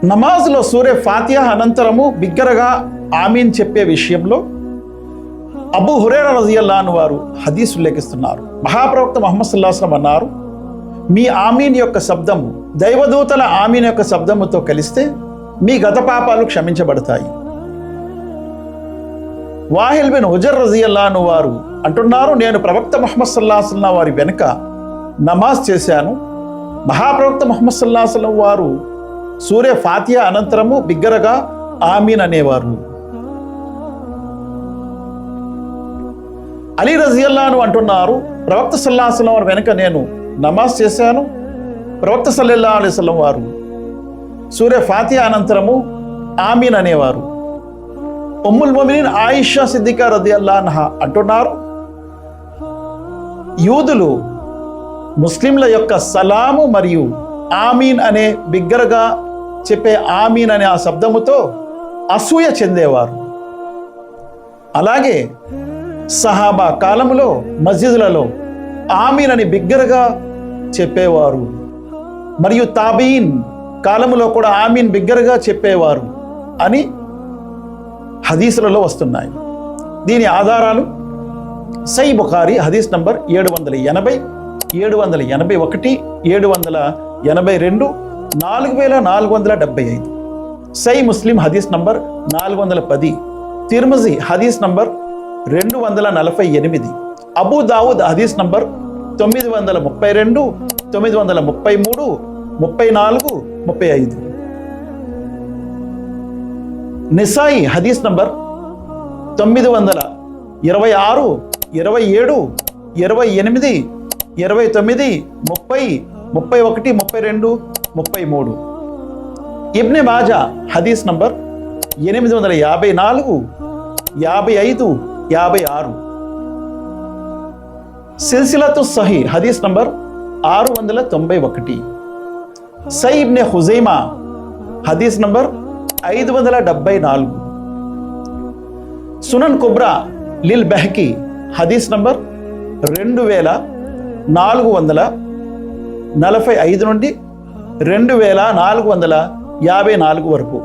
నమాజ్లో సూరే ఫాతిహా అనంతరము బిగ్గరగా ఆమీన్ చెప్పే విషయంలో అబూ హురైరా రజియల్లాహు అన్హు వారు హదీస్ ఉల్లేఖిస్తున్నారు. మహాప్రవక్త ముహమ్మద్ సల్లల్లాహు అలైహి వసల్లం అన్నారు, మీ ఆమీన్ యొక్క శబ్దము దైవదూతల ఆమీన్ యొక్క శబ్దముతో కలిస్తే మీ గత పాపాలు క్షమించబడతాయి. వాహిల్ బిన్ హుజర్ రజియల్లాహు అన్హు వారు అంటున్నారు, నేను ప్రవక్త ముహమ్మద్ సల్లల్లాహు అలైహి వసల్లం వారి వెనుక నమాజ్ చేశాను. మహాప్రవక్త ముహమ్మద్ సల్లల్లాహు అలైహి వసల్లం వారు సూరే ఫాతిహా అనంతరము బిగ్గరగా ఆమీన్ అనేవారు. అలీ రజియల్లాహు అన్హు అంటున్నారు, ప్రవక్త సల్లల్లాహు అలైహి వసల్లం వారి వెనుక నేను నమాజ్ చేశాను. ప్రవక్త సల్లల్లాహు అలైహి వసల్లం వారు సూరే ఫాతిహా అనంతరము ఆమీన్ అనేవారు. ఉమ్ముల్ ముమినీన్ ఆయిషా సిద్దికా రజియల్లాహు అన్హా అంటున్నారు, యూదులు ముస్లింల యొక్క సలాము మరియు ఆమీన్ అనే బిగ్గరగా చెప్పే ఆమీన్ అనే ఆ శబ్దముతో అసూయ చెందేవారు. అలాగే సహాబా కాలములో మస్జిదులలో ఆమీన్ అని బిగ్గరగా చెప్పేవారు. మరియు తాబీన్ కాలములో కూడా ఆమీన్ బిగ్గరగా చెప్పేవారు అని హదీసులలో వస్తున్నాయి. దీని ఆధారాలు సహీ బుఖారీ హదీస్ నంబర్ 780, 781, 782, 4475, సహీ ముస్లిం హదీస్ నంబర్ 410, తిర్మిజీ హదీస్ నంబర్ 248, అబూ దావుద్ హదీస్ నంబర్ 932, 933, 34, 35, నిసాయి హదీస్ నంబర్ 926, 27, 28, 29, 30, 31, 32, 33, ఇబ్నే మాజా హదీస్ నంబర్ 854, 55, 56, సిల్సిలతు సహీ హదీస్ నంబర్ 691, సహీ ఇబ్నే ఖుజైమా హదీస్ నంబర్ 574, సునన్ కుబ్రా లిల్ బెహకీ హదీస్ నంబర్ 2445 నుండి 2454 వరకు.